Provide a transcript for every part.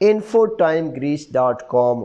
infotime.greece.com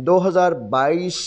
2022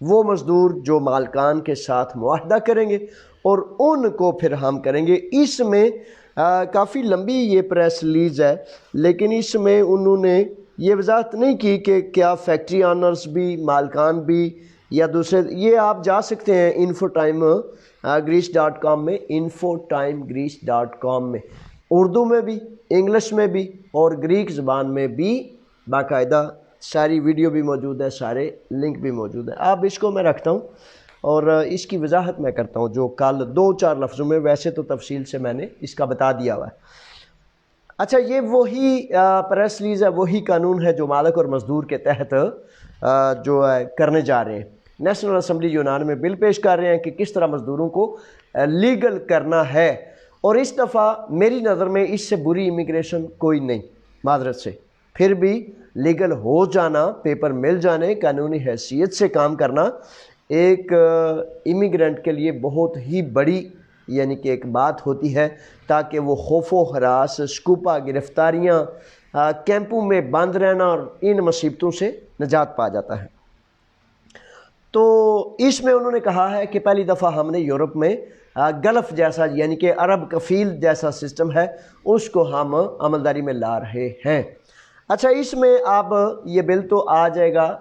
وہ مزدور جو مالکان کے ساتھ معاہدہ کریں گے اور ان کو پھر ہم کریں گے۔ اس میں کافی لمبی یہ پریس ریلیز ہے، لیکن اس میں انہوں نے یہ وضاحت نہیں کی کہ کیا فیکٹری آنرز بھی، مالکان بھی یا دوسرے۔ یہ آپ جا سکتے ہیں infotime-greece.com میں، infotime-greece.com میں اردو میں بھی، انگلش میں بھی اور گریک زبان میں بھی باقاعدہ ساری ویڈیو بھی موجود ہے، سارے لنک بھی موجود ہے۔ اب اس کو میں رکھتا ہوں اور اس کی وضاحت میں کرتا ہوں جو کل 2-4 لفظوں میں، ویسے تو تفصیل سے میں نے اس کا بتا دیا ہوا ہے۔ اچھا، یہ وہی پریس ریلیز ہے، وہی قانون ہے جو مالک اور مزدور کے تحت جو ہے کرنے جا رہے ہیں۔ نیشنل اسمبلی یونان میں بل پیش کر رہے ہیں کہ کس طرح مزدوروں کو لیگل کرنا ہے، اور اس دفعہ میری نظر میں اس سے بری امیگریشن کوئی نہیں، معذرت سے، پھر بھی لیگل ہو جانا، پیپر مل جانے، قانونی حیثیت سے کام کرنا ایک امیگرینٹ کے لیے بہت ہی بڑی یعنی کہ ایک بات ہوتی ہے، تاکہ وہ خوف و ہراس، شکوپا، گرفتاریاں، کیمپوں میں بند رہنا اور ان مصیبتوں سے نجات پا جاتا ہے۔ تو اس میں انہوں نے کہا ہے کہ پہلی دفعہ ہم نے یورپ میں گلف جیسا یعنی کہ عرب کفیل جیسا سسٹم ہے، اس کو ہم عملداری میں لا رہے ہیں۔ اچھا، اس میں اب یہ بل تو آ جائے گا،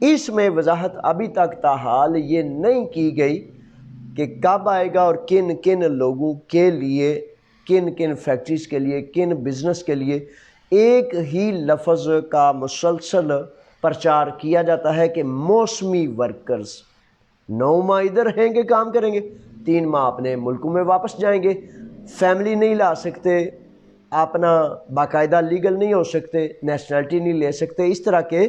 اس میں وضاحت ابھی تک تاحال یہ نہیں کی گئی کہ کب آئے گا اور کن کن لوگوں کے لیے، کن کن فیکٹریز کے لیے، کن بزنس کے لیے ایک ہی لفظ کا مسلسل پرچار کیا جاتا ہے کہ موسمی ورکرز 9 ماہ ادھر رہیں گے، کام کریں گے، 3 ماہ اپنے ملکوں میں واپس جائیں گے، فیملی نہیں لا سکتے، اپنا باقاعدہ لیگل نہیں ہو سکتے، نیشنلٹی نہیں لے سکتے، اس طرح کے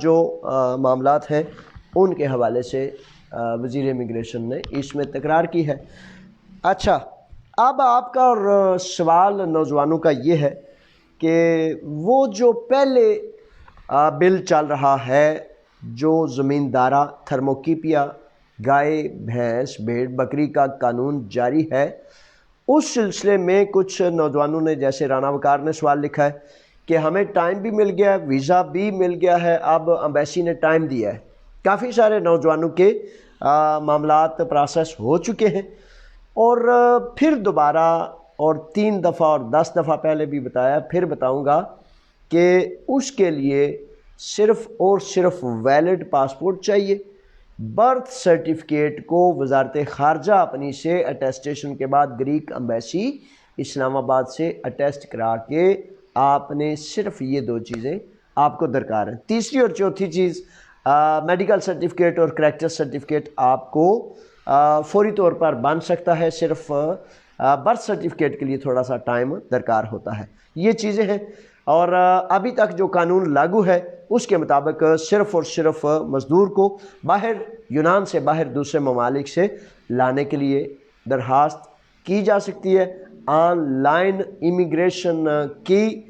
جو معاملات ہیں ان کے حوالے سے وزیر امیگریشن نے اس میں تکرار کی ہے۔ اچھا، اب آپ کا اور سوال نوجوانوں کا یہ ہے کہ وہ جو پہلے بل چل رہا ہے جو زمیندارہ تھرموکیپیا، گائے، بھینس، بھیڑ بکری کا قانون جاری ہے، اس سلسلے میں کچھ نوجوانوں نے، جیسے رانا وقار نے سوال لکھا ہے کہ ہمیں ٹائم بھی مل گیا ہے، ویزا بھی مل گیا ہے، اب امبیسی نے ٹائم دیا ہے۔ کافی سارے نوجوانوں کے معاملات پروسیس ہو چکے ہیں، اور پھر دوبارہ اور 3 دفعہ اور 10 دفعہ پہلے بھی بتایا، پھر بتاؤں گا کہ اس کے لیے صرف اور صرف ویلڈ پاسپورٹ چاہیے۔ برتھ سرٹیفکیٹ کو وزارت خارجہ اپنی سے اٹیسٹیشن کے بعد گریک امبیسی اسلام آباد سے اٹیسٹ کرا کے آپ نے صرف یہ 2 چیزیں آپ کو درکار ہیں۔ تیسری اور چوتھی چیز میڈیکل سرٹیفکیٹ اور کریکٹر سرٹیفکیٹ آپ کو فوری طور پر بن سکتا ہے، صرف برتھ سرٹیفکیٹ کے لیے تھوڑا سا ٹائم درکار ہوتا ہے۔ یہ چیزیں ہیں، اور ابھی تک جو قانون لاگو ہے اس کے مطابق صرف اور صرف مزدور کو باہر، یونان سے باہر دوسرے ممالک سے لانے کے لیے درخواست کی جا سکتی ہے آن لائن امیگریشن کی۔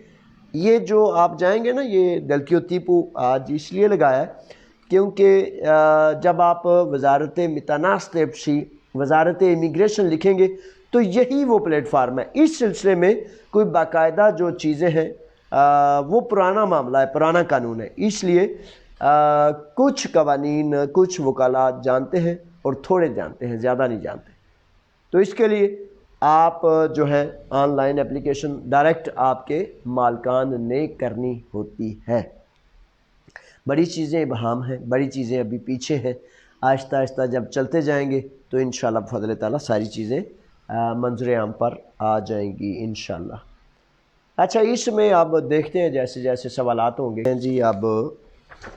یہ جو آپ جائیں گے نا، یہ دلکیو تیپو آج اس لیے لگایا ہے کیونکہ جب آپ وزارت متناسب وزارت امیگریشن لکھیں گے تو یہی وہ پلیٹ فارم ہے۔ اس سلسلے میں کوئی باقاعدہ جو چیزیں ہیں وہ پرانا معاملہ ہے، پرانا قانون ہے، اس لیے کچھ قوانین کچھ وکلاء جانتے ہیں اور تھوڑے جانتے ہیں، زیادہ نہیں جانتے۔ تو اس کے لیے آپ جو ہے آن لائن اپلیکیشن ڈائریکٹ آپ کے مالکان نے کرنی ہوتی ہے۔ بڑی چیزیں ابہام ہیں، بڑی چیزیں ابھی پیچھے ہیں، آہستہ آہستہ جب چلتے جائیں گے تو انشاءاللہ بفضل تعالیٰ ساری چیزیں منظر عام پر آ جائیں گی انشاءاللہ۔ اچھا، اس میں اب دیکھتے ہیں جیسے جیسے سوالات ہوں گے جی۔ اب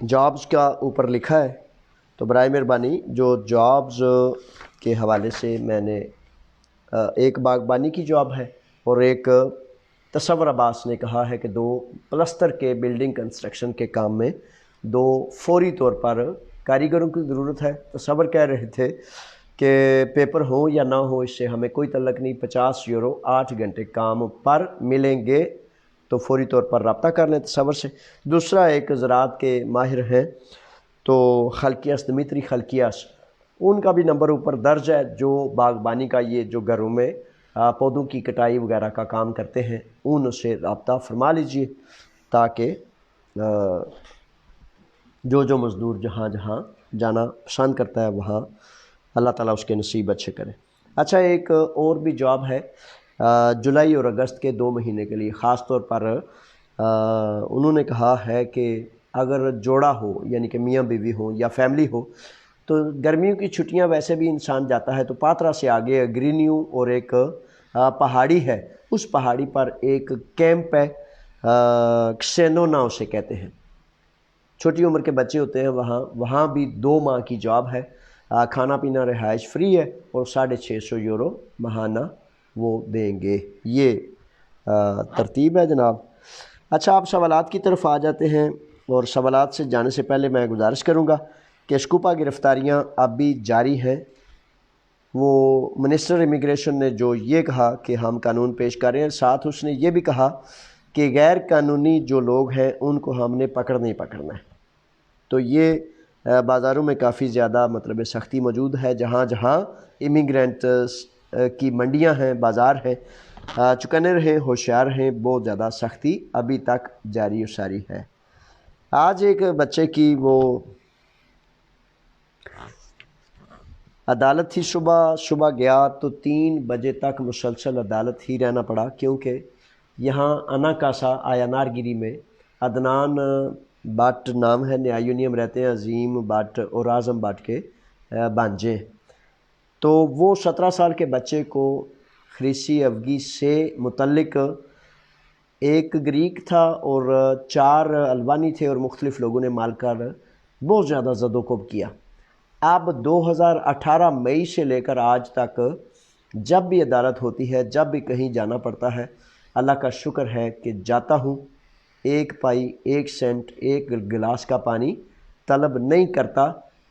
جابز کا اوپر لکھا ہے، تو برائے مہربانی جو جابز کے حوالے سے میں نے ایک باغبانی کی جاب ہے اور ایک تصور عباس نے کہا ہے کہ 2 پلستر کے بلڈنگ کنسٹرکشن کے کام میں 2 فوری طور پر کاریگروں کی ضرورت ہے۔ تصور کہہ رہے تھے کہ پیپر ہو یا نہ ہو اس سے ہمیں کوئی تعلق نہیں، 50 یورو 8 گھنٹے کام پر ملیں گے، تو فوری طور پر رابطہ کر لیں تصور سے۔ دوسرا ایک زراعت کے ماہر ہیں تو خلقیاس، دمیتری خلقیاس، ان کا بھی نمبر اوپر درج ہے، جو باغبانی کا یہ جو گھروں میں پودوں کی کٹائی وغیرہ کا کام کرتے ہیں، ان سے رابطہ فرما لیجئے تاکہ جو مزدور جہاں جہاں جانا پسند کرتا ہے وہاں اللہ تعالیٰ اس کے نصیب اچھے کرے۔ اچھا، ایک اور بھی جاب ہے جولائی اور اگست کے 2 مہینے کے لیے، خاص طور پر انہوں نے کہا ہے کہ اگر جوڑا ہو، یعنی کہ میاں بیوی ہو یا فیملی ہو، تو گرمیوں کی چھٹیاں ویسے بھی انسان جاتا ہے تو پاترا سے آگے گرینیو اور ایک پہاڑی ہے، اس پہاڑی پر ایک کیمپ ہے، کسینو ناؤ سے کہتے ہیں، چھوٹی عمر کے بچے ہوتے ہیں وہاں بھی 2 ماہ کی جاب ہے، کھانا پینا رہائش فری ہے اور 650 یورو ماہانہ وہ دیں گے۔ یہ ترتیب ہے جناب۔ اچھا، آپ سوالات کی طرف آ جاتے ہیں، اور سوالات سے جانے سے پہلے میں گزارش کروں گا کہ شکوفا گرفتاریاں اب بھی جاری ہیں۔ وہ منسٹر امیگریشن نے جو یہ کہا کہ ہم قانون پیش کر رہے ہیں، ساتھ اس نے یہ بھی کہا کہ غیر قانونی جو لوگ ہیں ان کو ہم نے پکڑنا ہے۔ تو یہ بازاروں میں کافی زیادہ مطلب سختی موجود ہے، جہاں جہاں امیگرینٹ کی منڈیاں ہیں، بازار ہیں، چکنے رہیں، ہوشیار ہیں، بہت زیادہ سختی ابھی تک جاری و ساری ہے۔ آج ایک بچے کی وہ عدالت تھی، صبح گیا تو 3 بجے تک مسلسل عدالت ہی رہنا پڑا، کیونکہ یہاں انا کاسا آیانار گیری میں عدنان بٹ نام ہے، نیایونیم رہتے ہیں، عظیم بٹ اور اعظم بٹ کے بانجے، تو وہ 17 سال کے بچے کو خریسی افگی سے متعلق ایک گریک تھا اور 4 البانی تھے، اور مختلف لوگوں نے مال کر بہت زیادہ زد و کوب کیا۔ اب 2018 مئی سے لے کر آج تک جب بھی عدالت ہوتی ہے، جب بھی کہیں جانا پڑتا ہے، اللہ کا شکر ہے کہ جاتا ہوں، 1 پائی 1 سینٹ 1 گلاس کا پانی طلب نہیں کرتا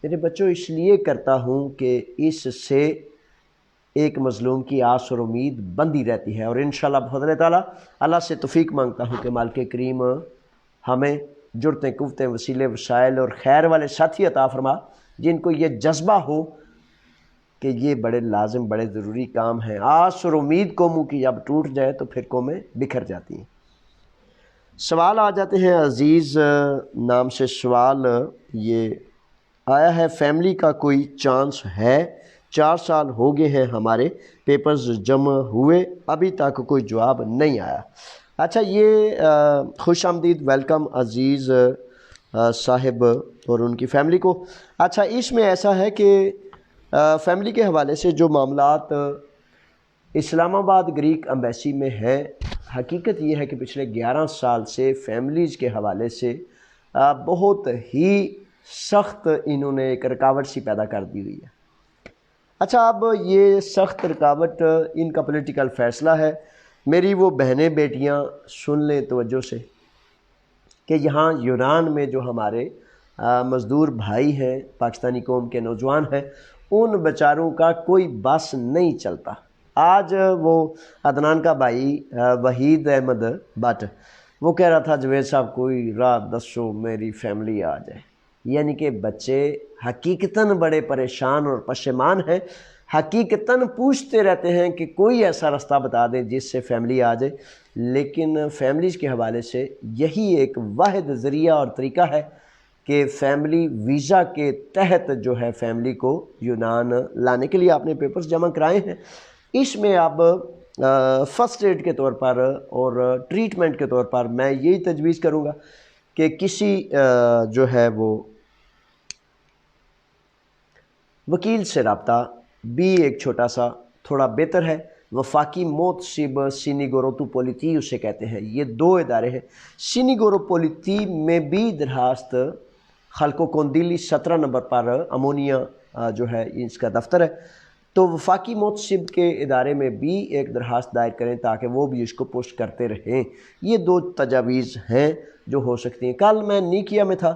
میرے بچوں، اس لیے کرتا ہوں کہ اس سے ایک مظلوم کی آس اور امید بندی رہتی ہے، اور انشاءاللہ بفضل تعالیٰ اللہ سے توفیق مانگتا ہوں کہ مالک کریم ہمیں جرتیں، قوتیں، وسیلے، وسائل اور خیر والے ساتھی عطا فرما، جن کو یہ جذبہ ہو کہ یہ بڑے لازم، بڑے ضروری کام ہیں۔ آس اور امید قوموں کی جب ٹوٹ جائے تو پھر قومیں بکھر جاتی ہیں۔ سوال آ جاتے ہیں، عزیز نام سے سوال یہ آیا ہے، فیملی کا کوئی چانس ہے؟ 4 سال ہو گئے ہیں ہمارے پیپرز جمع ہوئے، ابھی تک کوئی جواب نہیں آیا۔ اچھا، یہ خوش آمدید، ویلکم عزیز صاحب اور ان کی فیملی کو۔ اچھا، اس میں ایسا ہے کہ فیملی کے حوالے سے جو معاملات اسلام آباد گریک امبیسی میں ہیں، حقیقت یہ ہے کہ پچھلے 11 سال سے فیملیز کے حوالے سے بہت ہی سخت انہوں نے ایک رکاوٹ سی پیدا کر دی ہوئی ہے۔ اچھا، اب یہ سخت رکاوٹ ان کا پولیٹیکل فیصلہ ہے۔ میری وہ بہنیں بیٹیاں سن لیں توجہ سے کہ یہاں یونان میں جو ہمارے مزدور بھائی ہیں، پاکستانی قوم کے نوجوان ہیں، ان بیچاروں کا کوئی بس نہیں چلتا۔ آج وہ عدنان کا بھائی وحید احمد بٹ وہ کہہ رہا تھا، جوید صاحب کوئی رات 10 میری فیملی آ جائے، یعنی کہ بچے حقیقتاً بڑے پریشان اور پشیمان ہیں، حقیقتاً پوچھتے رہتے ہیں کہ کوئی ایسا راستہ بتا دیں جس سے فیملی آ جائے، لیکن فیملیز کے حوالے سے یہی ایک واحد ذریعہ اور طریقہ ہے کہ فیملی ویزا کے تحت جو ہے فیملی کو یونان لانے کے لیے آپ نے پیپرز جمع کرائے ہیں۔ اس میں اب فرسٹ ایڈ کے طور پر اور ٹریٹمنٹ کے طور پر میں یہی تجویز کروں گا کہ کسی جو ہے وہ وکیل سے رابطہ بھی ایک چھوٹا سا تھوڑا بہتر ہے۔ وفاقی موتسب سینیگوروتو پولیتی اسے کہتے ہیں، یہ 2 ادارے ہیں۔ سینیگورو پولیتی میں بھی درخواست خلقو کوندیلی 17 نمبر پر امونیا جو ہے اس کا دفتر ہے، تو وفاقی موتسب کے ادارے میں بھی ایک درخواست دائر کریں تاکہ وہ بھی اس کو پوسٹ کرتے رہیں۔ یہ 2 تجاویز ہیں جو ہو سکتی ہیں۔ کل میں نیکیا میں تھا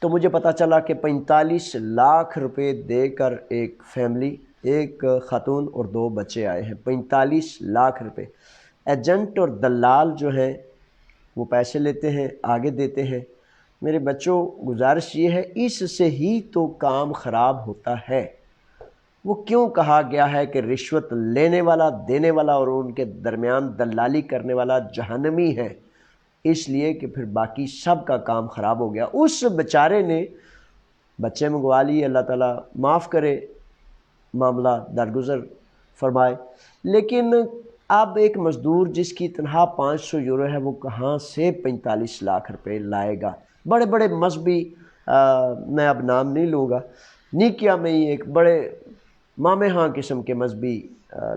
تو مجھے پتہ چلا کہ 45 لاکھ روپے دے کر ایک فیملی، ایک خاتون اور 2 بچے آئے ہیں، 45 لاکھ روپے۔ ایجنٹ اور دلال جو ہیں وہ پیسے لیتے ہیں، آگے دیتے ہیں۔ میرے بچوں، گزارش یہ ہے، اس سے ہی تو کام خراب ہوتا ہے۔ وہ کیوں کہا گیا ہے کہ رشوت لینے والا، دینے والا اور ان کے درمیان دلالی کرنے والا جہنمی ہے؟ اس لیے کہ پھر باقی سب کا کام خراب ہو گیا. اس بیچارے نے بچے منگوا لیے, اللہ تعالیٰ معاف کرے, معاملہ درگزر فرمائے. لیکن اب ایک مزدور جس کی تنخواہ 500 یورو ہے وہ کہاں سے 45 لاکھ روپے لائے گا؟ بڑے بڑے مذہبی میں اب نام نہیں لوں گا, نیکیا میں ہی ایک بڑے مامے ہاں قسم کے مذہبی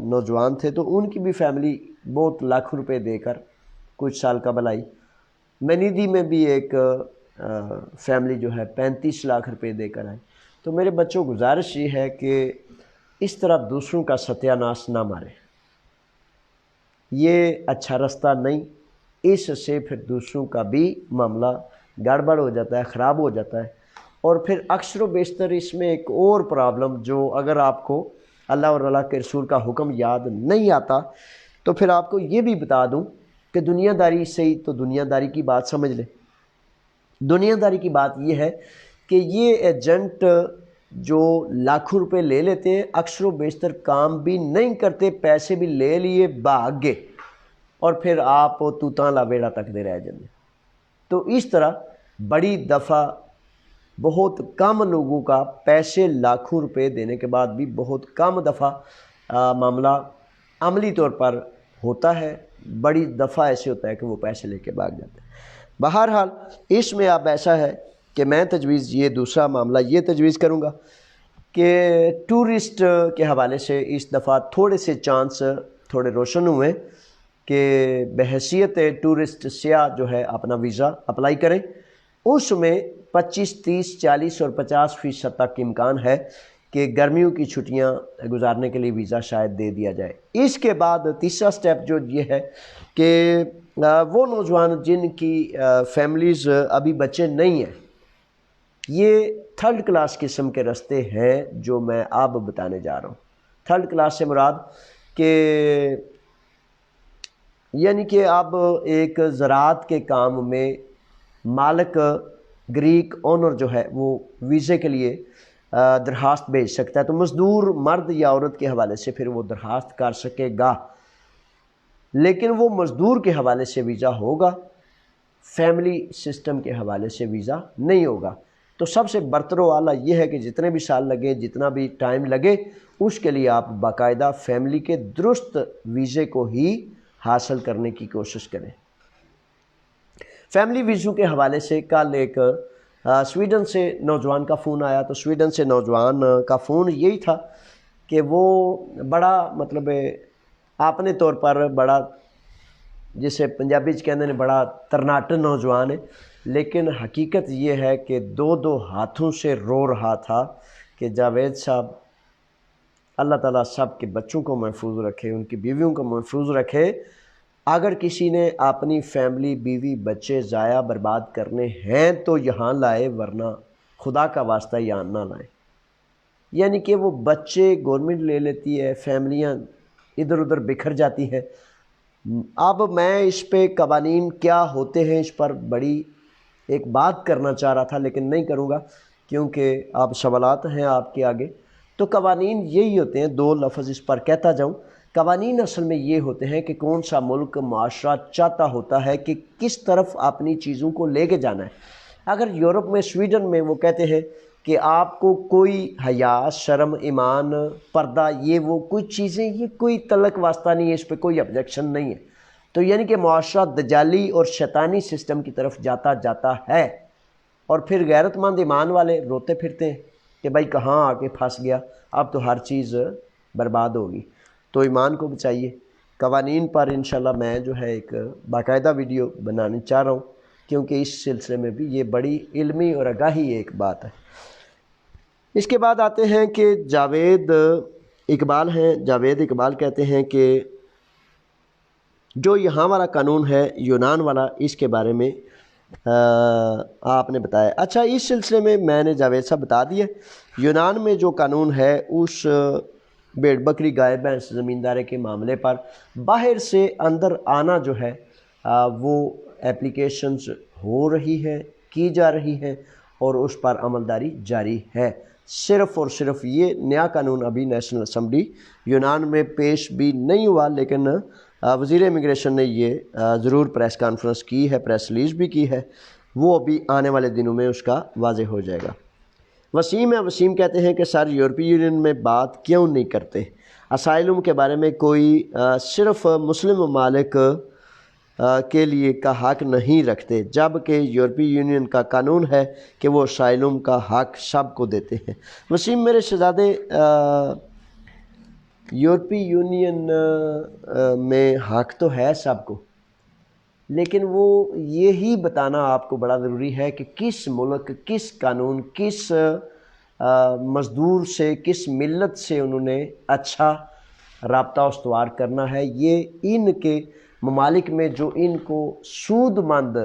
نوجوان تھے, تو ان کی بھی فیملی بہت لاکھ روپے دے کر کچھ سال قبل آئی. منیدی میں بھی ایک فیملی جو ہے 35 لاکھ روپے دے کر آئی. تو میرے بچوں گزارش یہ ہے کہ اس طرح دوسروں کا ستیہ ناش نہ مارے, یہ اچھا رستہ نہیں. اس سے پھر دوسروں کا بھی معاملہ گڑبڑ ہو جاتا ہے, خراب ہو جاتا ہے. اور پھر اکثر و بیشتر اس میں ایک اور پرابلم, جو اگر آپ کو اللہ اور اللہ کے رسول کا حکم یاد نہیں آتا تو پھر آپ کو یہ بھی بتا دوں کہ دنیا داری سے ہی تو دنیا داری کی بات سمجھ لیں. دنیا داری کی بات یہ ہے کہ یہ ایجنٹ جو لاکھوں روپے لے لیتے ہیں اکثر و بیشتر کام بھی نہیں کرتے, پیسے بھی لے لیے بھاگ گئے, اور پھر آپ توتاں لا بیڑا تک دے رہ جاندے. تو اس طرح بڑی دفعہ بہت کم لوگوں کا پیسے لاکھوں روپے دینے کے بعد بھی بہت کم دفعہ معاملہ عملی طور پر ہوتا ہے. بڑی دفعہ ایسے ہوتا ہے کہ وہ پیسے لے کے بھاگ جاتے ہیں. بہرحال اس میں اب ایسا ہے کہ میں تجویز یہ دوسرا معاملہ یہ تجویز کروں گا کہ ٹورسٹ کے حوالے سے اس دفعہ تھوڑے سے چانس تھوڑے روشن ہوئے کہ بحیثیت ٹورسٹ سیاح جو ہے اپنا ویزا اپلائی کریں. اس میں 25, 30, 40 اور 50% تک امکان ہے کہ گرمیوں کی چھٹیاں گزارنے کے لیے ویزا شاید دے دیا جائے. اس کے بعد تیسرا سٹیپ جو یہ ہے کہ وہ نوجوان جن کی فیملیز ابھی بچے نہیں ہیں, یہ 3rd کلاس قسم کے رستے ہیں جو میں اب بتانے جا رہا ہوں. 3rd کلاس سے مراد کہ یعنی کہ اب ایک زراعت کے کام میں مالک گریک اونر جو ہے وہ ویزے کے لیے درخواست بھیج سکتا ہے. تو مزدور مرد یا عورت کے حوالے سے پھر وہ درخواست کر سکے گا, لیکن وہ مزدور کے حوالے سے ویزا ہوگا, فیملی سسٹم کے حوالے سے ویزا نہیں ہوگا. تو سب سے برتر و اعلیٰ یہ ہے کہ جتنے بھی سال لگے, جتنا بھی ٹائم لگے, اس کے لیے آپ باقاعدہ فیملی کے درست ویزے کو ہی حاصل کرنے کی کوشش کریں. فیملی ویزوں کے حوالے سے کل ایک سویڈن سے نوجوان کا فون آیا. تو سویڈن سے نوجوان کا فون یہی تھا کہ وہ بڑا مطلب اپنے طور پر بڑا جسے پنجابی کہتے ہیں بڑا ترناٹ نوجوان ہے, لیکن حقیقت یہ ہے کہ 2 ہاتھوں سے رو رہا تھا کہ جاوید صاحب اللہ تعالیٰ سب کے بچوں کو محفوظ رکھے, ان کی بیویوں کو محفوظ رکھے. اگر کسی نے اپنی فیملی بیوی بچے ضائع برباد کرنے ہیں تو یہاں لائے, ورنہ خدا کا واسطہ یہاں نہ لائیں. یعنی کہ وہ بچے گورنمنٹ لے لیتی ہے, فیملیاں ادھر ادھر بکھر جاتی ہیں. اب میں اس پہ قوانین کیا ہوتے ہیں اس پر بڑی ایک بات کرنا چاہ رہا تھا, لیکن نہیں کروں گا کیونکہ آپ سوالات ہیں آپ کے آگے. تو قوانین یہی ہوتے ہیں, 2 لفظ اس پر کہتا جاؤں. قوانین اصل میں یہ ہوتے ہیں کہ کون سا ملک معاشرہ چاہتا ہوتا ہے کہ کس طرف اپنی چیزوں کو لے کے جانا ہے. اگر یورپ میں سویڈن میں وہ کہتے ہیں کہ آپ کو کوئی حیا شرم ایمان پردہ یہ وہ کوئی چیزیں یہ کوئی تعلق واسطہ نہیں ہے, اس پہ کوئی آبجیکشن نہیں ہے. تو یعنی کہ معاشرہ دجالی اور شیطانی سسٹم کی طرف جاتا ہے, اور پھر غیرت مند ایمان والے روتے پھرتے ہیں کہ بھائی کہاں آ کے پھنس گیا, اب تو ہر چیز برباد ہوگی. تو ایمان کو بچائیے. قوانین پر انشاءاللہ میں جو ہے ایک باقاعدہ ویڈیو بنانے چاہ رہا ہوں, کیونکہ اس سلسلے میں بھی یہ بڑی علمی اور آگاہی ایک بات ہے. اس کے بعد آتے ہیں کہ جاوید اقبال ہیں. جاوید اقبال کہتے ہیں کہ جو یہاں والا قانون ہے یونان والا, اس کے بارے میں آپ نے بتایا. اچھا, اس سلسلے میں نے جاوید صاحب بتا دیا. یونان میں جو قانون ہے اس بھیڑ بکری گائے بھینس زمینداری کے معاملے پر باہر سے اندر آنا جو ہے وہ اپلیکیشنز ہو رہی ہے, کی جا رہی ہے, اور اس پر عملداری جاری ہے. صرف اور صرف یہ نیا قانون ابھی نیشنل اسمبلی یونان میں پیش بھی نہیں ہوا, لیکن وزیر امیگریشن نے یہ ضرور پریس کانفرنس کی ہے، پریس ریلیز بھی کی ہے، وہ ابھی آنے والے دنوں میں اس کا واضح ہو جائے گا۔ وسیم کہتے ہیں کہ سر یورپی یونین میں بات کیوں نہیں کرتے؟ اسائلم کے بارے میں کوئی صرف مسلم ممالک کے لیے کا حق نہیں رکھتے، جبکہ یورپی یونین کا قانون ہے کہ وہ اسائلم کا حق سب کو دیتے ہیں۔ وسیم میرے شہزادے، یورپی یونین میں حق تو ہے سب کو، لیکن وہ یہی بتانا آپ کو بڑا ضروری ہے کہ کس ملک، کس قانون، کس مزدور سے، کس ملت سے انہوں نے اچھا رابطہ استوار کرنا ہے۔ یہ ان کے ممالک میں جو ان کو سود مند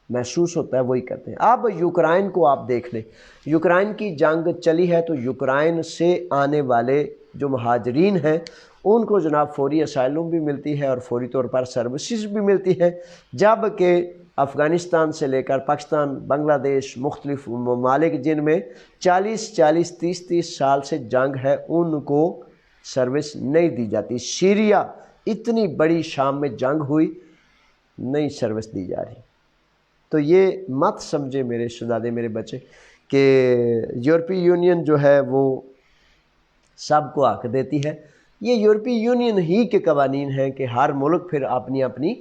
محسوس ہوتا ہے وہی کرتے ہیں۔ اب یوکرائن کو آپ دیکھ لیں، یوکرائن کی جنگ چلی ہے تو یوکرائن سے آنے والے جو مہاجرین ہیں ان کو جناب فوری اسائلم بھی ملتی ہے اور فوری طور پر سروسز بھی ملتی ہے، جبکہ افغانستان سے لے کر پاکستان، بنگلہ دیش، مختلف ممالک جن میں 30 سال سے جنگ ہے ان کو سروس نہیں دی جاتی۔ سیریا، اتنی بڑی شام میں جنگ ہوئی، نہیں سروس دی جا رہی۔ تو یہ مت سمجھے میرے شہزادے، میرے بچے، کہ یورپی یونین جو ہے وہ سب کو حق دیتی ہے۔ یہ یورپی یونین ہی کے قوانین ہیں کہ ہر ملک پھر اپنی اپنی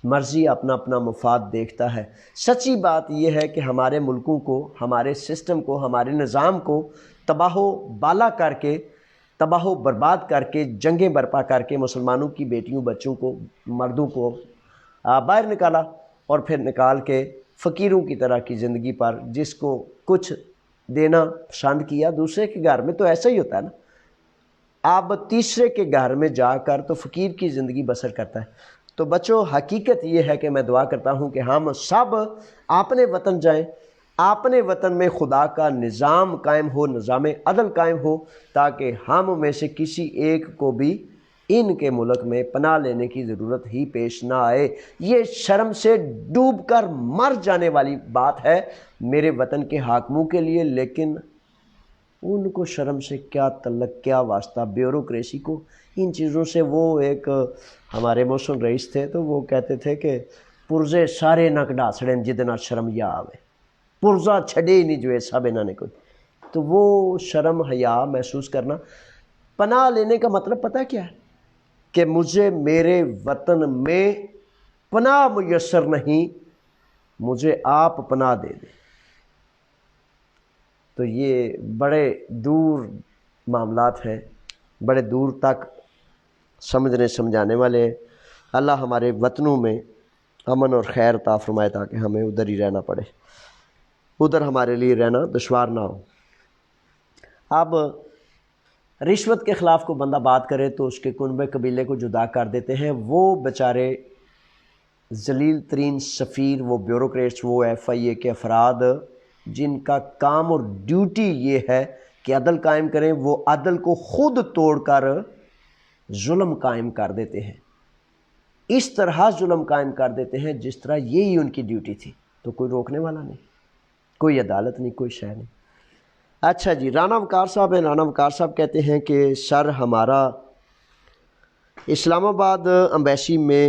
مرضی، اپنا اپنا مفاد دیکھتا ہے۔ سچی بات یہ ہے کہ ہمارے ملکوں کو، ہمارے سسٹم کو، ہمارے نظام کو تباہ و بالا کر کے، تباہ و برباد کر کے، جنگیں برپا کر کے مسلمانوں کی بیٹیوں، بچوں کو، مردوں کو باہر نکالا، اور پھر نکال کے فقیروں کی طرح کی زندگی پر جس کو کچھ دینا پسند کیا، دوسرے کے گھر میں تو ایسا ہی ہوتا ہے نا، آپ تیسرے کے گھر میں جا کر تو فقیر کی زندگی بسر کرتا ہے۔ تو بچوں، حقیقت یہ ہے کہ میں دعا کرتا ہوں کہ ہم سب اپنے وطن جائیں، اپنے وطن میں خدا کا نظام قائم ہو، نظام عدل قائم ہو، تاکہ ہم میں سے کسی ایک کو بھی ان کے ملک میں پناہ لینے کی ضرورت ہی پیش نہ آئے۔ یہ شرم سے ڈوب کر مر جانے والی بات ہے میرے وطن کے حاکموں کے لیے، لیکن ان کو شرم سے کیا تعلق، کیا واسطہ بیوروکریسی کو ان چیزوں سے۔ وہ ایک ہمارے محسن رئیس تھے تو وہ کہتے تھے کہ پرزے سارے نہ کڈا سڑیں جدنا شرم یا آوے، پرزا چھڑے ہی نہیں جو سب انہوں نے کوئی۔ تو وہ شرم حیا محسوس کرنا، پناہ لینے کا مطلب پتہ کیا ہے؟ کہ مجھے میرے وطن میں پناہ میسر نہیں، مجھے آپ پناہ دے دیں۔ تو یہ بڑے دور معاملات ہیں، بڑے دور تک سمجھنے سمجھانے والے ہیں۔ اللہ ہمارے وطنوں میں امن اور خیر عطا فرمائے تاکہ ہمیں ادھر ہی رہنا پڑے، ادھر ہمارے لیے رہنا دشوار نہ ہو۔ اب رشوت کے خلاف کو بندہ بات کرے تو اس کے کنبے قبیلے کو جدا کر دیتے ہیں۔ وہ بیچارے ذلیل ترین سفیر، وہ بیوروکریٹس، وہ FIA کے افراد جن کا کام اور ڈیوٹی یہ ہے کہ عدل قائم کریں، وہ عدل کو خود توڑ کر ظلم قائم کر دیتے ہیں۔ اس طرح ظلم قائم کر دیتے ہیں جس طرح یہی ان کی ڈیوٹی تھی، تو کوئی روکنے والا نہیں، کوئی عدالت نہیں، کوئی شے نہیں۔ اچھا جی، رانا وقار صاحب ہیں۔ رانا وقار صاحب کہتے ہیں کہ سر ہمارا اسلام آباد امبیسی میں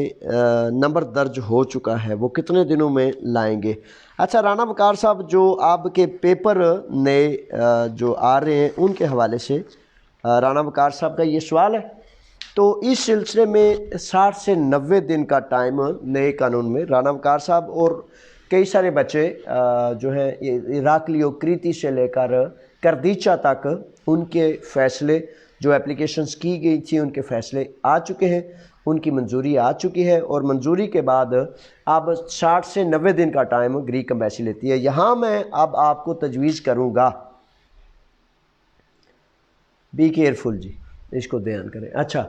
نمبر درج ہو چکا ہے، وہ کتنے دنوں میں لائیں گے؟ اچھا رانا وقار صاحب، جو آپ کے پیپر نئے جو آ رہے ہیں ان کے حوالے سے رانا وقار صاحب کا یہ سوال ہے، تو اس سلسلے میں 60 سے 90 دن کا ٹائم نئے قانون میں رانا وقار صاحب اور کئی سارے بچے جو ہیں اراکلیو کریتی سے لے کر کردیچا تک، ان کے فیصلے جو اپلیکیشنز کی گئی تھی ان کے فیصلے آ چکے ہیں، ان کی منظوری آ چکی ہے، اور منظوری کے بعد اب 60 سے 90 دن کا ٹائم گریک امبیسی لیتی ہے۔ یہاں میں اب آپ کو تجویز کروں گا، بی کیئرفل جی، اس کو دھیان کریں۔ اچھا،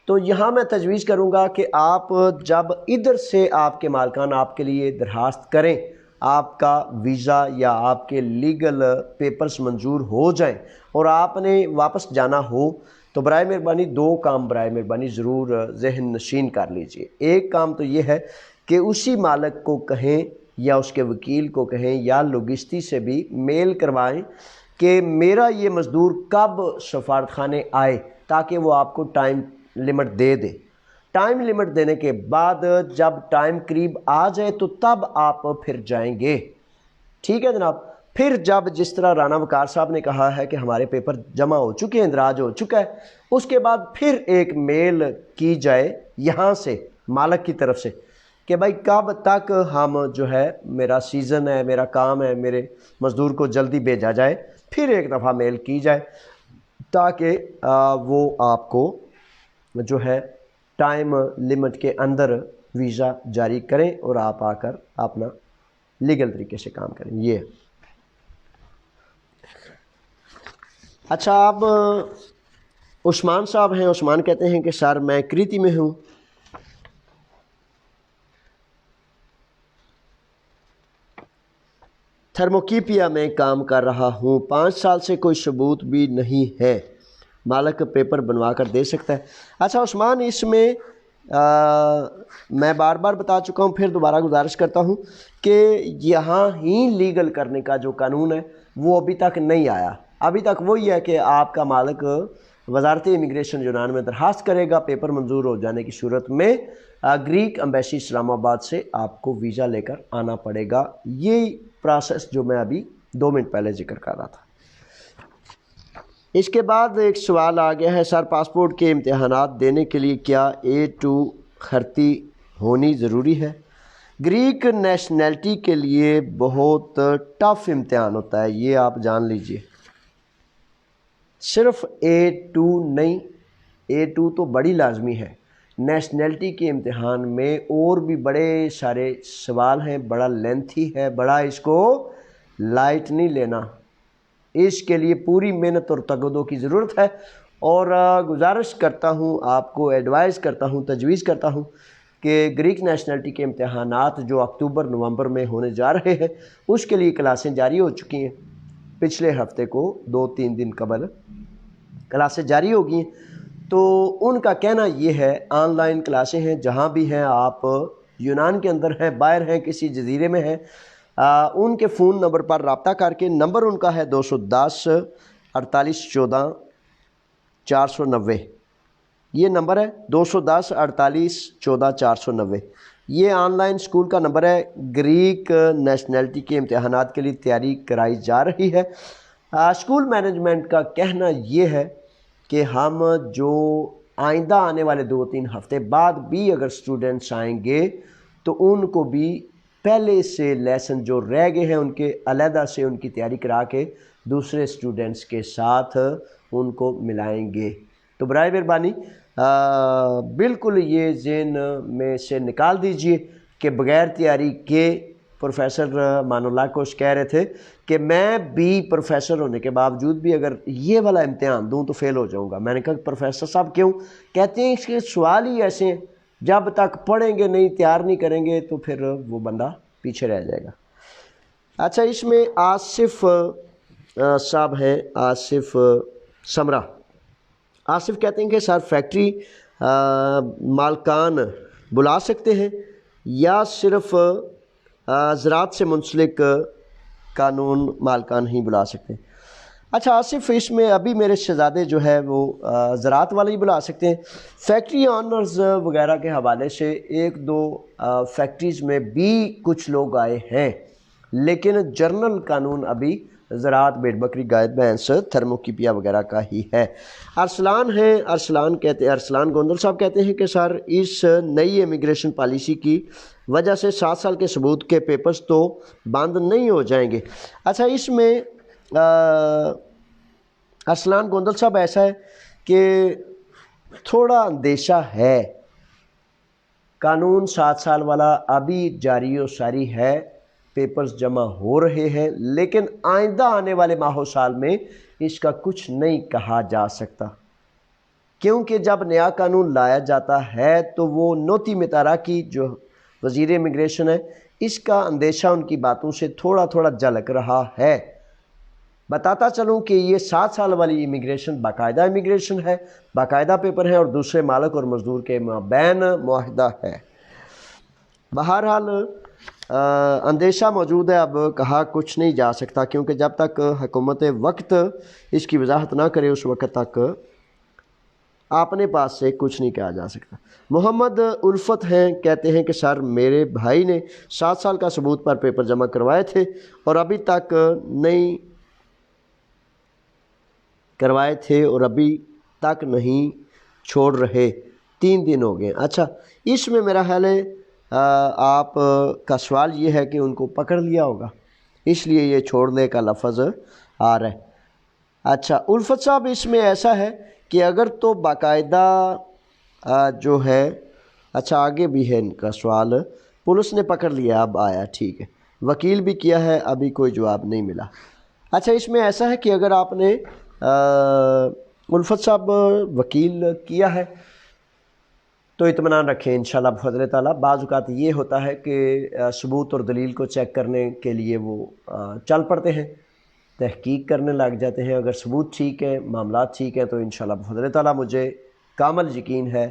تو یہاں میں تجویز کروں گا کہ آپ جب ادھر سے آپ کے مالکان آپ کے لیے درخواست کریں، آپ کا ویزا یا آپ کے لیگل پیپرز منظور ہو جائیں اور آپ نے واپس جانا ہو، تو برائے مہربانی 2 کام برائے مہربانی ضرور ذہن نشین کر لیجئے۔ ایک کام تو یہ ہے کہ اسی مالک کو کہیں یا اس کے وکیل کو کہیں یا لوگسٹی سے بھی میل کروائیں کہ میرا یہ مزدور کب سفارت خانے آئے، تاکہ وہ آپ کو ٹائم لمٹ دے دے۔ ٹائم لمٹ دینے کے بعد جب ٹائم قریب آ جائے تو تب آپ پھر جائیں گے، ٹھیک ہے جناب۔ پھر جب جس طرح رانا وقار صاحب نے کہا ہے کہ ہمارے پیپر جمع ہو چکے ہیں، اندراج ہو چکا ہے، اس کے بعد پھر ایک میل کی جائے یہاں سے مالک کی طرف سے کہ بھائی کب تک ہم جو ہے میرا سیزن ہے، میرا کام ہے، میرے مزدور کو جلدی بھیجا جائے، پھر ایک دفعہ میل کی جائے تاکہ وہ آپ کو جو ہے ٹائم لمٹ کے اندر ویزا جاری کریں اور آپ آ کر اپنا لیگل طریقے سے کام کریں۔ یہ اچھا، اب عثمان صاحب ہیں، عثمان کہتے ہیں کہ سر میں کریتی میں ہوں، تھرموکیپیا میں کام کر رہا ہوں، 5 سال سے کوئی ثبوت بھی نہیں ہے، مالک پیپر بنوا کر دے سکتا ہے؟ اچھا عثمان، اس میں میں بار بار بتا چکا ہوں، پھر دوبارہ گزارش کرتا ہوں کہ یہاں ہی لیگل کرنے کا جو قانون ہے وہ ابھی تک نہیں آیا۔ ابھی تک وہی ہے کہ آپ کا مالک وزارت امیگریشن یونان میں درخواست کرے گا، پیپر منظور ہو جانے کی صورت میں گریک امبیسی اسلام آباد سے آپ کو ویزا لے کر آنا پڑے گا۔ یہی پروسیس جو میں ابھی 2 منٹ پہلے ذکر کر رہا تھا۔ اس کے بعد ایک سوال آ گیا ہے، سر پاسپورٹ کے امتحانات دینے کے لیے کیا A2 خرتی ہونی ضروری ہے؟ گریک نیشنلٹی کے لیے بہت ٹف امتحان ہوتا ہے، یہ آپ جان لیجئے۔ صرف A2 نہیں، A2 تو بڑی لازمی ہے، نیشنلٹی کے امتحان میں اور بھی بڑے سارے سوال ہیں، بڑا لینتھی ہے، بڑا اس کو لائٹ نہیں لینا، اس کے لیے پوری محنت اور تگدو کی ضرورت ہے۔ اور گزارش کرتا ہوں، آپ کو ایڈوائز کرتا ہوں، تجویز کرتا ہوں کہ گریک نیشنلٹی کے امتحانات جو اکتوبر نومبر میں ہونے جا رہے ہیں اس کے لیے کلاسیں جاری ہو چکی ہیں، پچھلے ہفتے کو 2-3 دن قبل کلاسیں جاری ہو گئی ہیں، تو ان کا کہنا یہ ہے آن لائن کلاسیں ہیں، جہاں بھی ہیں آپ، یونان کے اندر ہیں، باہر ہیں، کسی جزیرے میں ہیں، ان کے فون نمبر پر رابطہ کر کے، نمبر ان کا ہے 210 48 14 490، یہ نمبر ہے 210 48 14 490، یہ آن لائن سکول کا نمبر ہے۔ گریک نیشنلٹی کے امتحانات کے لیے تیاری کرائی جا رہی ہے۔ سکول مینجمنٹ کا کہنا یہ ہے کہ ہم جو آئندہ آنے والے 2-3 ہفتے بعد بھی اگر سٹوڈنٹس آئیں گے تو ان کو بھی پہلے سے لیسن جو رہ گئے ہیں ان کے علیحدہ سے ان کی تیاری کرا کے دوسرے سٹوڈنٹس کے ساتھ ان کو ملائیں گے۔ تو برائے مہربانی بالکل یہ ذہن میں سے نکال دیجئے کہ بغیر تیاری کے، پروفیسر مان اللہ کوش کہہ رہے تھے کہ میں بھی پروفیسر ہونے کے باوجود بھی اگر یہ والا امتحان دوں تو فیل ہو جاؤں گا۔ میں نے کہا پروفیسر صاحب کیوں؟ کہتے ہیں اس کے سوال ہی ایسے ہیں، جب تک پڑھیں گے نہیں، تیار نہیں کریں گے تو پھر وہ بندہ پیچھے رہ جائے گا۔ اچھا، اس میں آصف صاحب ہیں، آصف سمرہ، آصف کہتے ہیں کہ سر فیکٹری مالکان بلا سکتے ہیں یا صرف زراعت سے منسلک قانون مالکان ہی بلا سکتے ہیں؟ اچھا آصف، اس میں ابھی میرے شہزادے جو ہے وہ زراعت والے ہی بلا سکتے ہیں۔ فیکٹری آنرز وغیرہ کے حوالے سے 1-2 فیکٹریز میں بھی کچھ لوگ آئے ہیں، لیکن جرنل قانون ابھی زراعت، بھیڑ بکری، گائے بھینس، تھرموکیپیا وغیرہ کا ہی ہے۔ ارسلان ہیں، ارسلان گوندل صاحب کہتے ہیں کہ سر اس نئی امیگریشن پالیسی کی وجہ سے 7 سال کے ثبوت کے پیپرز تو بند نہیں ہو جائیں گے؟ اچھا، اس میں ارسلان گوندل صاحب ایسا ہے کہ تھوڑا اندیشہ ہے، قانون 7 سال والا ابھی جاری و ساری ہے، پیپرز جمع ہو رہے ہیں، لیکن آئندہ آنے والے ماہ و سال میں اس کا کچھ نہیں کہا جا سکتا، کیونکہ جب نیا قانون لایا جاتا ہے تو وہ نوتی متارا کی جو وزیر امیگریشن ہے، اس کا اندیشہ ان کی باتوں سے تھوڑا تھوڑا جھلک رہا ہے۔ بتاتا چلوں کہ یہ 7 سال والی امیگریشن باقاعدہ امیگریشن ہے، باقاعدہ پیپر ہے اور دوسرے مالک اور مزدور کے مابین معاہدہ ہے۔ بہرحال اندیشہ موجود ہے، اب کہا کچھ نہیں جا سکتا، کیونکہ جب تک حکومت وقت اس کی وضاحت نہ کرے اس وقت تک اپنے پاس سے کچھ نہیں کہا جا سکتا۔ محمد الفت ہیں، کہتے ہیں کہ سر میرے بھائی نے 7 سال کا ثبوت پر پیپر جمع کروائے تھے اور ابھی تک نہیں کروائے تھے اور ابھی تک نہیں چھوڑ رہے، 3 دن ہو گئے۔ اچھا، اس میں میرا خیال ہے آپ کا سوال یہ ہے کہ ان کو پکڑ لیا ہوگا، اس لیے یہ چھوڑنے کا لفظ آ رہا ہے۔ اچھا الفت صاحب، اس میں ایسا ہے کہ اگر تو باقاعدہ جو ہے، اچھا آگے بھی ہے ان کا سوال، پولیس نے پکڑ لیا اب آیا، ٹھیک ہے، وکیل بھی کیا ہے ابھی کوئی جواب نہیں ملا۔ اچھا اس میں ایسا ہے کہ اگر آپ نے الفت صاحب وکیل کیا ہے تو اطمینان رکھیں انشاءاللہ بفضل تعالیٰ۔ بعض اوقات یہ ہوتا ہے کہ ثبوت اور دلیل کو چیک کرنے کے لیے وہ چل پڑتے ہیں، تحقیق کرنے لگ جاتے ہیں۔ اگر ثبوت ٹھیک ہے، معاملات ٹھیک ہیں، تو انشاءاللہ بفضل تعالیٰ مجھے کامل یقین ہے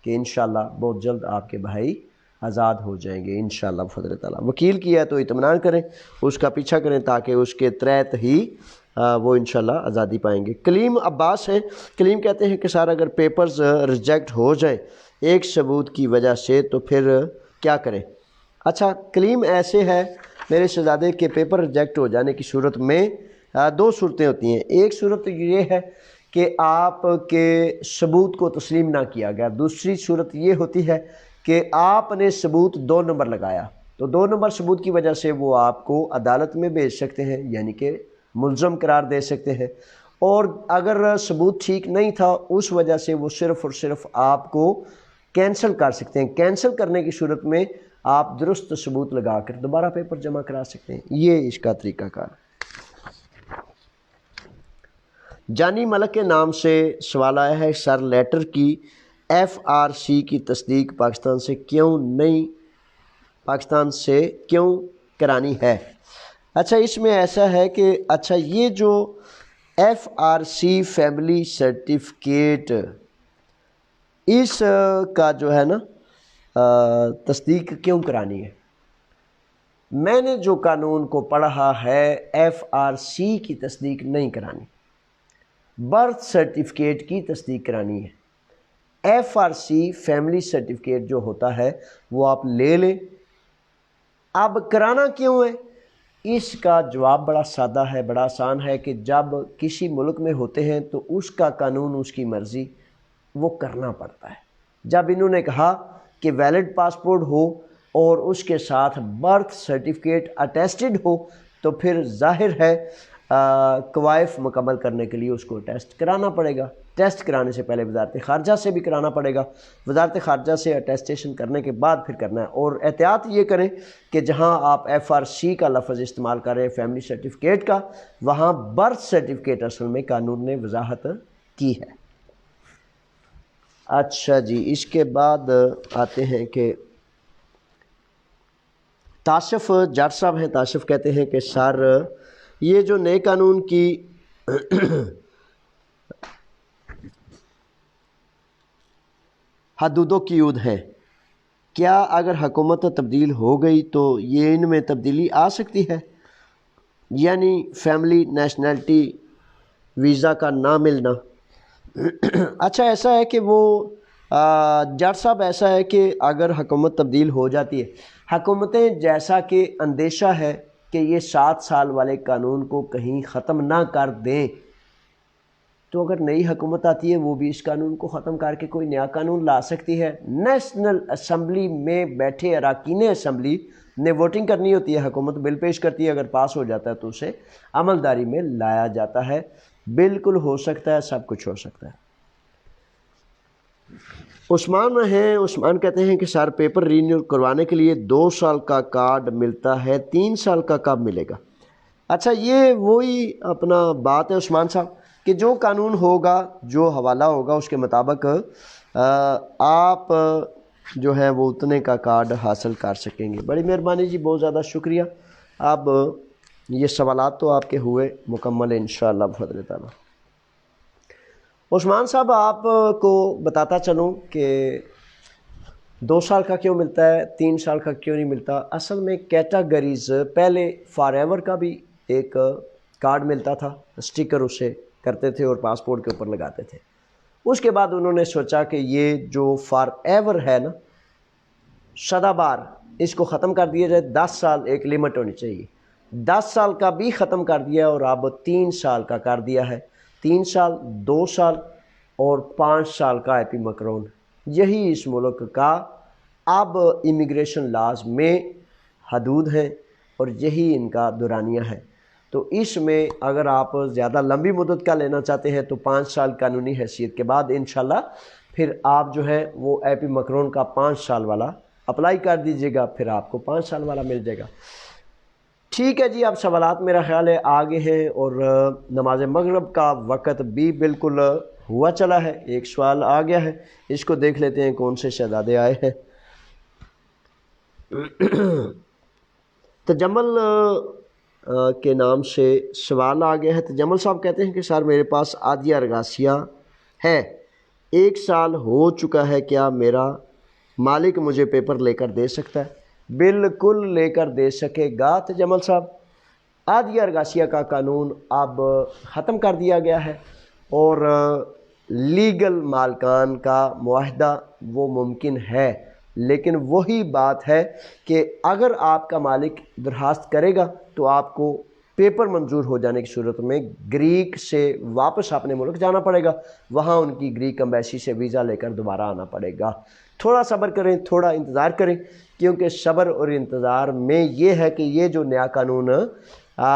کہ انشاءاللہ بہت جلد آپ کے بھائی آزاد ہو جائیں گے انشاءاللہ بفضل تعالیٰ۔ وکیل کیا ہے تو اطمینان کریں، اس کا پیچھا کریں تاکہ اس کے تحت ہی وہ انشاءاللہ آزادی پائیں گے۔ کلیم عباس ہیں، کلیم کہتے ہیں کہ سر اگر پیپرز ریجیکٹ ہو جائیں ایک ثبوت کی وجہ سے تو پھر کیا کریں؟ اچھا کلیم ایسے ہے میرے شہزادے کے پیپر ریجیکٹ ہو جانے کی صورت میں 2 صورتیں ہوتی ہیں۔ ایک صورت یہ ہے کہ آپ کے ثبوت کو تسلیم نہ کیا گیا، دوسری صورت یہ ہوتی ہے کہ آپ نے ثبوت 2 نمبر لگایا، تو 2 نمبر ثبوت کی وجہ سے وہ آپ کو عدالت میں بھیج سکتے ہیں، یعنی کہ ملزم قرار دے سکتے ہیں، اور اگر ثبوت ٹھیک نہیں تھا اس وجہ سے وہ صرف اور صرف آپ کو کینسل کر سکتے ہیں۔ کینسل کرنے کی صورت میں آپ درست ثبوت لگا کر دوبارہ پیپر جمع کرا سکتے ہیں، یہ اس کا طریقہ کار ہے۔ جانی ملک کے نام سے سوال آیا ہے، سر لیٹر کی FRC کی تصدیق پاکستان سے کیوں کرانی ہے؟ اچھا اس میں ایسا ہے کہ اچھا یہ جو FRC فیملی سرٹیفکیٹ، اس کا جو ہے نا تصدیق کیوں کرانی ہے؟ میں نے جو قانون کو پڑھا ہے FRC کی تصدیق نہیں کرانی، برتھ سرٹیفکیٹ کی تصدیق کرانی ہے۔ FRC فیملی سرٹیفکیٹ جو ہوتا ہے وہ آپ لے لیں۔ اب کرانا کیوں ہے؟ اس کا جواب بڑا سادہ ہے، بڑا آسان ہے کہ جب کسی ملک میں ہوتے ہیں تو اس کا قانون، اس کی مرضی وہ کرنا پڑتا ہے۔ جب انہوں نے کہا کہ ویلڈ پاسپورٹ ہو اور اس کے ساتھ برتھ سرٹیفکیٹ اٹیسٹڈ ہو تو پھر ظاہر ہے قوائف مکمل کرنے کے لیے اس کو ٹیسٹ کرانا پڑے گا۔ ٹیسٹ کرانے سے پہلے وزارت خارجہ سے بھی کرانا پڑے گا، وزارت خارجہ سے اٹیسٹیشن کرنے کے بعد پھر کرنا ہے۔ اور احتیاط یہ کریں کہ جہاں آپ FRC کا لفظ استعمال کر رہے ہیں فیملی سرٹیفکیٹ کا، وہاں برتھ سرٹیفکیٹ اصل میں قانون نے وضاحت کی ہے۔ اچھا جی، اس کے بعد آتے ہیں کہ تاشف جٹ صاحب ہیں، تاشف کہتے ہیں کہ سر یہ جو نئے قانون کی حدود و قیود ہیں، کیا اگر حکومت تبدیل ہو گئی تو یہ ان میں تبدیلی آ سکتی ہے؟ یعنی فیملی نیشنلٹی ویزا کا نہ ملنا۔ اچھا ایسا ہے کہ وہ جٹ صاحب ایسا ہے کہ اگر حکومت تبدیل ہو جاتی ہے، حکومتیں جیسا کہ اندیشہ ہے کہ یہ 7 سال والے قانون کو کہیں ختم نہ کر دیں، تو اگر نئی حکومت آتی ہے وہ بھی اس قانون کو ختم کر کے کوئی نیا قانون لا سکتی ہے۔ نیشنل اسمبلی میں بیٹھے اراکین اسمبلی نے ووٹنگ کرنی ہوتی ہے، حکومت بل پیش کرتی ہے، اگر پاس ہو جاتا ہے تو اسے عملداری میں لایا جاتا ہے۔ بالکل ہو سکتا ہے، سب کچھ ہو سکتا ہے۔ عثمان کہتے ہیں کہ سر پیپر رینیو کروانے کے لیے 2 سال کا کارڈ ملتا ہے، 3 سال کا کب ملے گا؟ اچھا یہ وہی اپنا بات ہے عثمان صاحب کہ جو قانون ہوگا، جو حوالہ ہوگا اس کے مطابق آپ جو ہے وہ اتنے کا کارڈ حاصل کر سکیں گے۔ بڑی مہربانی جی، بہت زیادہ شکریہ۔ اب یہ سوالات تو آپ کے ہوئے مکمل انشاءاللہ بفضل تعالیٰ۔ عثمان صاحب آپ کو بتاتا چلوں کہ 2 سال کا کیوں ملتا ہے، 3 سال کا کیوں نہیں ملتا۔ اصل میں کیٹاگریز پہلے فار ایور کا بھی ایک کارڈ ملتا تھا، اسٹیکر اسے کرتے تھے اور پاسپورٹ کے اوپر لگاتے تھے۔ اس کے بعد انہوں نے سوچا کہ یہ جو فار ایور ہے نا، سدا بار، اس کو ختم کر دیا جائے. 10 سال ایک لمٹ ہونی چاہیے. 10 سال کا بھی ختم کر دیا اور اب 3 سال کا کر دیا ہے. 3 سال، 2 سال اور 5 سال کا ایپی مکرون. یہی اس ملک کا اب امیگریشن لاز میں حدود ہیں اور یہی ان کا دورانیہ ہے. تو اس میں اگر آپ زیادہ لمبی مدت کا لینا چاہتے ہیں تو 5 سال قانونی حیثیت کے بعد انشاءاللہ پھر آپ جو ہے وہ ایپی مکرون کا 5 سال والا اپلائی کر دیجیے گا، پھر آپ کو 5 سال والا مل جائے گا. ٹھیک ہے جی، اب سوالات میرا خیال ہے آگے ہیں اور نماز مغرب کا وقت بھی بالکل ہوا چلا ہے. ایک سوال آ گیا ہے، اس کو دیکھ لیتے ہیں کون سے شہزادے آئے ہیں. تجمل کے نام سے سوال آ گیا ہے. تجمل صاحب کہتے ہیں کہ سر میرے پاس عادیہ ارگاسیہ ہے، 1 سال ہو چکا ہے، کیا میرا مالک مجھے پیپر لے کر دے سکتا ہے؟ بالکل لے کر دے سکے گا تجمل صاحب. عادیہ ارگاسیہ کا قانون اب ختم کر دیا گیا ہے اور لیگل مالکان کا معاہدہ وہ ممکن ہے، لیکن وہی بات ہے کہ اگر آپ کا مالک درخواست کرے گا تو آپ کو پیپر منظور ہو جانے کی صورت میں گریک سے واپس اپنے ملک جانا پڑے گا، وہاں ان کی گریک امبیسی سے ویزا لے کر دوبارہ آنا پڑے گا. تھوڑا صبر کریں، تھوڑا انتظار کریں، کیونکہ صبر اور انتظار میں یہ ہے کہ یہ جو نیا قانون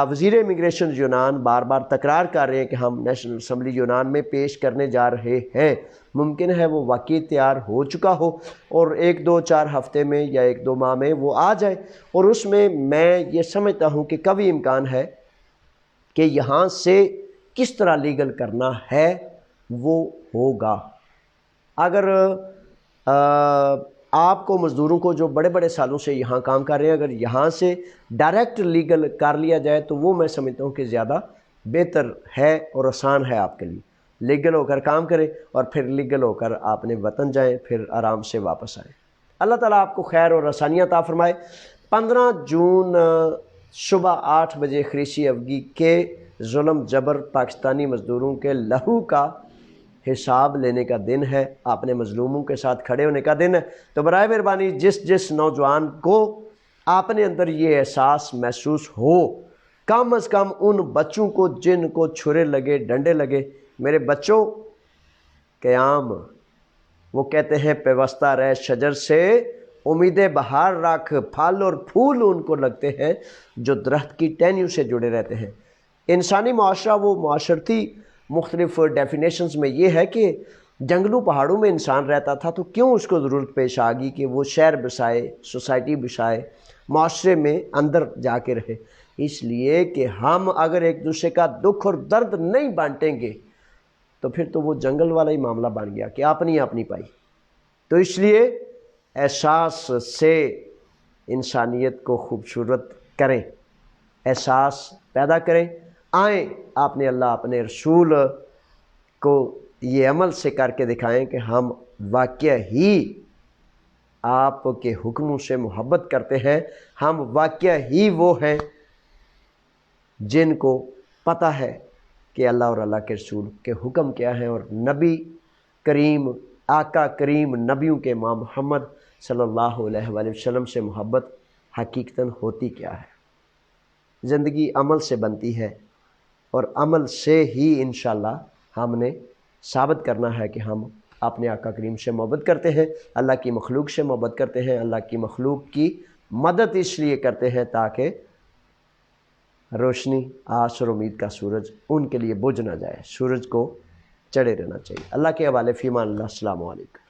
وزیر امیگریشن یونان بار بار تکرار کر رہے ہیں کہ ہم نیشنل اسمبلی یونان میں پیش کرنے جا رہے ہیں، ممکن ہے وہ واقعی تیار ہو چکا ہو اور 1-2-4 ہفتے میں یا 1-2 ماہ میں وہ آ جائے. اور اس میں یہ سمجھتا ہوں کہ کبھی امکان ہے کہ یہاں سے کس طرح لیگل کرنا ہے وہ ہوگا. اگر آپ کو مزدوروں کو جو بڑے بڑے سالوں سے یہاں کام کر رہے ہیں اگر یہاں سے ڈائریکٹ لیگل کر لیا جائے تو وہ میں سمجھتا ہوں کہ زیادہ بہتر ہے اور آسان ہے آپ کے لیے. لیگل ہو کر کام کریں اور پھر لیگل ہو کر آپ نے وطن جائیں، پھر آرام سے واپس آئیں. اللہ تعالیٰ آپ کو خیر اور آسانیاں عطا فرمائے. 15 جون صبح 8 بجے خریشی افگی کے ظلم جبر پاکستانی مزدوروں کے لہو کا حساب لینے کا دن ہے، اپنے مظلوموں کے ساتھ کھڑے ہونے کا دن ہے. تو برائے مہربانی جس نوجوان کو اپنے اندر یہ احساس محسوس ہو، کم از کم ان بچوں کو جن کو چھرے لگے، ڈنڈے لگے، میرے بچوں قیام، وہ کہتے ہیں پیوستہ رہ شجر سے، امید بہار رکھ، پھل اور پھول ان کو لگتے ہیں جو درخت کی ٹہنیوں سے جڑے رہتے ہیں. انسانی معاشرہ وہ معاشرتی مختلف ڈیفینیشنز میں یہ ہے کہ جنگلوں پہاڑوں میں انسان رہتا تھا تو کیوں اس کو ضرورت پیش آ گئی کہ وہ شہر بسائے، سوسائٹی بسائے، معاشرے میں اندر جا کے رہے؟ اس لیے کہ ہم اگر ایک دوسرے کا دکھ اور درد نہیں بانٹیں گے تو پھر تو وہ جنگل والا ہی معاملہ بن گیا کہ اپنی پائی. تو اس لیے احساس سے انسانیت کو خوبصورت کریں، احساس پیدا کریں. آئیں اپنے اللہ اپنے رسول کو یہ عمل سے کر کے دکھائیں کہ ہم واقع ہی آپ کے حکموں سے محبت کرتے ہیں، ہم واقع ہی وہ ہیں جن کو پتہ ہے کہ اللہ اور اللہ کے رسول کے حکم کیا ہیں اور نبی کریم، آقا کریم نبیوں کے امام محمد صلی اللہ علیہ وآلہ وسلم سے محبت حقیقتاً ہوتی کیا ہے. زندگی عمل سے بنتی ہے اور عمل سے ہی انشاءاللہ ہم نے ثابت کرنا ہے کہ ہم اپنے آقا کریم سے محبت کرتے ہیں، اللہ کی مخلوق سے محبت کرتے ہیں. اللہ کی مخلوق کی مدد اس لیے کرتے ہیں تاکہ روشنی، آس اور امید کا سورج ان کے لیے بجھ نہ جائے، سورج کو چڑھے رہنا چاہیے. اللہ کے حوالے، فی امان اللہ. السلام علیکم.